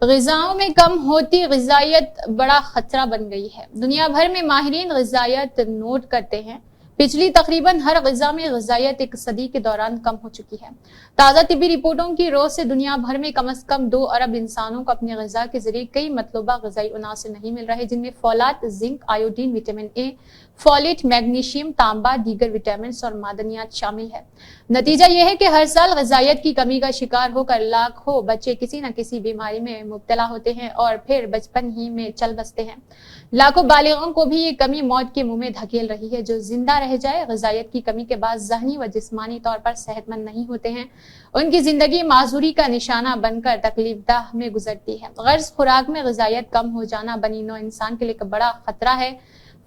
غذاؤں میں کم ہوتی غذائیت بڑا خطرہ بن گئی ہے۔ دنیا بھر میں ماہرین غذائیت نوٹ کرتے ہیں پچھلی تقریباً ہر غذا میں غذائیت ایک صدی کے دوران کم ہو چکی ہے۔ تازہ طبی رپورٹوں کی روز سے دنیا بھر میں کم از کم 2 ارب انسانوں کو اپنی غذا کے ذریعے کئی مطلوبہ غذائی عناصر نہیں مل رہے، جن میں فولاد، zinc, iodine, vitamin A, folate, magnesium, تانبا، دیگر وٹامنز اور معدنیات شامل ہے۔ نتیجہ یہ ہے کہ ہر سال غذائیت کی کمی کا شکار ہو کر لاکھوں بچے کسی نہ کسی بیماری میں مبتلا ہوتے ہیں اور پھر بچپن ہی میں چل بستے ہیں۔ لاکھوں بالغوں کو بھی یہ کمی موت کے منہ میں دھکیل رہی ہے۔ جو زندہ رہ جائے غذائیت کی کمی کے بعد ذہنی و جسمانی طور پر صحت مند نہیں ہوتے ہیں، ان کی زندگی معذوری کا نشانہ بن کر تکلیف دہ میں گزرتی ہے۔ غرض خوراک میں غذائیت کم ہو جانا بنی نوع انسان کے لیے ایک بڑا خطرہ ہے،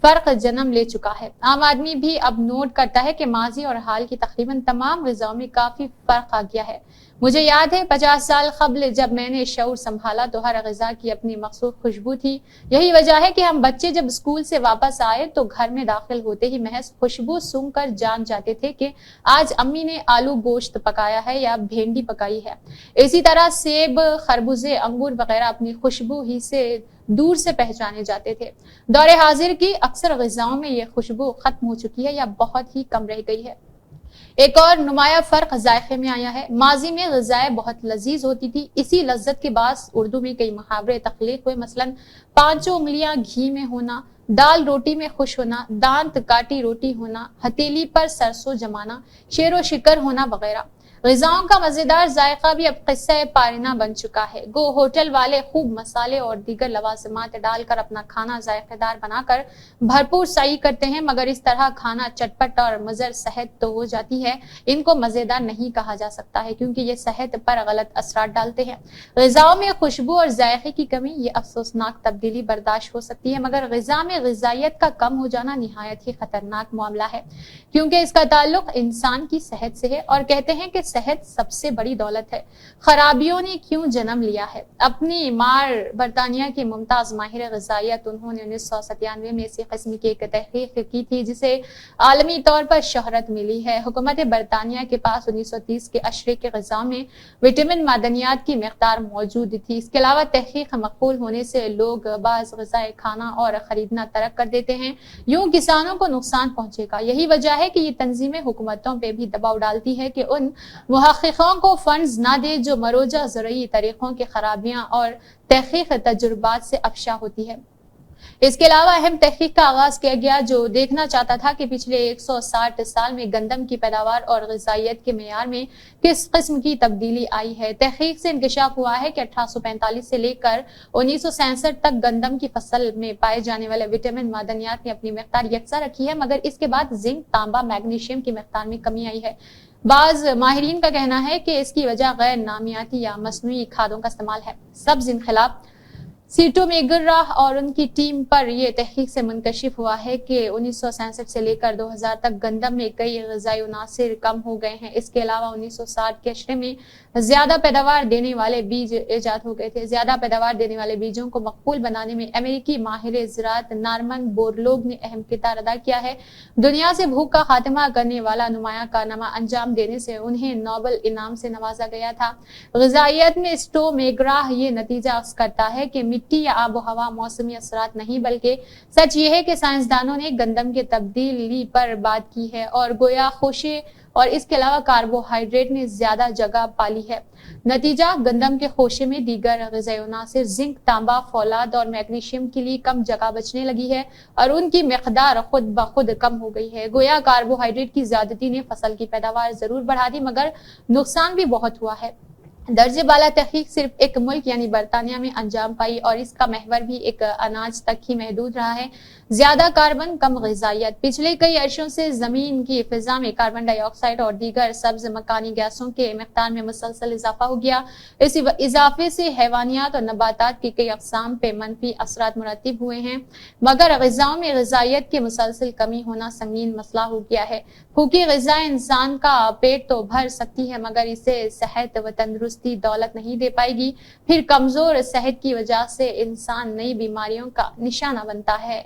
فرق جنم لے چکا ہے۔ عام آدمی بھی اب نوٹ کرتا ہے کہ ماضی اور حال کی تقریباً تمام غذاؤں میں کافی فرق آ گیا ہے۔ مجھے یاد ہے 50 سال قبل جب میں نے شعور سنبھالا تو ہر غذا کی اپنی مخصوص خوشبو تھی۔ یہی وجہ ہے کہ ہم بچے جب اسکول سے واپس آئے تو گھر میں داخل ہوتے ہی محض خوشبو سونگھ کر جان جاتے تھے کہ آج امی نے آلو گوشت پکایا ہے یا بھینڈی پکائی ہے۔ اسی طرح سیب، خربوزے، انگور وغیرہ اپنی خوشبو ہی سے دور سے پہچانے جاتے تھے۔ دور حاضر کی اکثر غذاؤں میں یہ خوشبو ختم ہو چکی ہے یا بہت ہی کم رہ گئی ہے۔ ایک اور نمایاں فرق ذائقے میں آیا ہے۔ ماضی میں غذائیں بہت لذیذ ہوتی تھی، اسی لذت کے باعث اردو میں کئی محاورے تخلیق ہوئے، مثلاً 5 انگلیاں گھی میں ہونا، دال روٹی میں خوش ہونا، دانت کاٹی روٹی ہونا، ہتھیلی پر سرسوں جمانا، شیر و شکر ہونا وغیرہ۔ غذاؤں کا مزیدار ذائقہ بھی اب قصہ پارینہ بن چکا ہے۔ گو ہوٹل والے خوب مسالے اور دیگر لوازمات ڈال کر اپنا کھانا ذائقہ دار بنا کر بھرپور سائی کرتے ہیں، مگر اس طرح کھانا چٹپٹ اور مضر صحت تو ہو جاتی ہے، ان کو مزیدار نہیں کہا جا سکتا ہے کیونکہ یہ صحت پر غلط اثرات ڈالتے ہیں۔ غذاؤں میں خوشبو اور ذائقے کی کمی یہ افسوسناک تبدیلی برداشت ہو سکتی ہے، مگر غذا میں غذائیت کا کم ہو جانا نہایت ہی خطرناک معاملہ ہے کیونکہ اس کا تعلق انسان کی صحت سے ہے، اور کہتے ہیں کہ صحت سب سے بڑی دولت ہے۔ خرابیوں نے کیوں جنم لیا ہے؟ اپنی مار برطانیہ کی ممتاز ماہر غذائیت انہوں نے 1997 میں اسی قسم کی ایک تحقیق کی تھی جسے عالمی طور پر شہرت ملی ہے۔ حکومت برطانیہ کے پاس 1930 کے عشرے کے غذاؤں میں وٹامن معدنیات کی مقدار موجود تھی۔ اس کے علاوہ تحقیق مقبول ہونے سے لوگ بعض غذائیں کھانا اور خریدنا ترک کر دیتے ہیں، یوں کسانوں کو نقصان پہنچے گا۔ یہی وجہ ہے کہ یہ تنظیمیں حکومتوں پہ بھی دباؤ ڈالتی ہے کہ ان محققوں کو فنڈز نہ دے جو مروجہ زرعی طریقوں کی خرابیاں اور تحقیق تجربات سے افشا ہوتی ہے۔ اس کے علاوہ اہم تحقیق کا آغاز کیا گیا جو دیکھنا چاہتا تھا کہ پچھلے 160 سال میں گندم کی پیداوار اور غذائیت کے معیار میں کس قسم کی تبدیلی آئی ہے۔ تحقیق سے انکشاف ہوا ہے کہ 1845 سے لے کر 1967 تک گندم کی فصل میں پائے جانے والے وٹامن معدنیات نے اپنی مقدار یکساں رکھی ہے، مگر اس کے بعد زنک، تانبا، میگنیشیم کی مقدار میں کمی آئی ہے۔ بعض ماہرین کا کہنا ہے کہ اس کی وجہ غیر نامیاتی یا مصنوعی کھادوں کا استعمال ہے۔ سبز انقلاب سیٹو میگرہ اور ان کی ٹیم پر یہ تحقیق سے منکشف ہوا ہے کہ 1967 سے لے کر 2000 تک گندم میں کئی غذائی عناصر کم ہو گئے ہیں۔ اس کے علاوہ 1960 کے عشرے میں زیادہ پیداوار دینے والے بیج ایجاد ہو گئے تھے۔ زیادہ پیداوار دینے والے بیجوں کو مقبول بنانے میں امریکی ماہر زراعت نارمن بورلوگ نے اہم کردار ادا کیا ہے۔ دنیا سے بھوک کا خاتمہ کرنے والا نمایاں کارنامہ انجام دینے سے انہیں نوبل انعام سے نوازا گیا تھا۔ غذائیت میں سٹو میگرہ یہ نتیجہ اخذ کرتا ہے کہ مٹی یا آب و ہوا موسمی اثرات نہیں، بلکہ سچ یہ ہے کہ سائنسدانوں نے گندم کے تبدیلی پر بات کی ہے اور گویا خوشے اور اس کے علاوہ کاربوہائیڈریٹ نے زیادہ جگہ پالی ہے۔ نتیجہ گندم کے خوشے میں دیگر غذائی عناصر زنک، تانبا، فولاد اور میگنیشیم کے لیے کم جگہ بچنے لگی ہے اور ان کی مقدار خود بخود کم ہو گئی ہے۔ گویا کاربوہائیڈریٹ کی زیادتی نے فصل کی پیداوار ضرور بڑھا دی مگر نقصان بھی بہت ہوا ہے۔ درجے بالا تحقیق صرف ایک ملک یعنی برطانیہ میں انجام پائی اور اس کا محور بھی ایک اناج تک ہی محدود رہا ہے۔ زیادہ کاربن، کم غذائیت۔ پچھلے کئی عرصوں سے زمین کی فضا میں کاربن ڈائی آکسائیڈ اور دیگر سبز مکانی گیسوں کے مقدار میں مسلسل اضافہ ہو گیا۔ اس اضافے سے حیوانیات اور نباتات کی کئی اقسام پہ منفی اثرات مرتب ہوئے ہیں، مگر غذاؤں میں غذائیت کی مسلسل کمی ہونا سنگین مسئلہ ہو گیا ہے۔ پھوکی غذائیں انسان کا پیٹ تو بھر سکتی ہے مگر اسے صحت و تندرستی دولت نہیں دے پائے گی، پھر کمزور صحت کی وجہ سے انسان نئی بیماریوں کا نشانہ بنتا ہے۔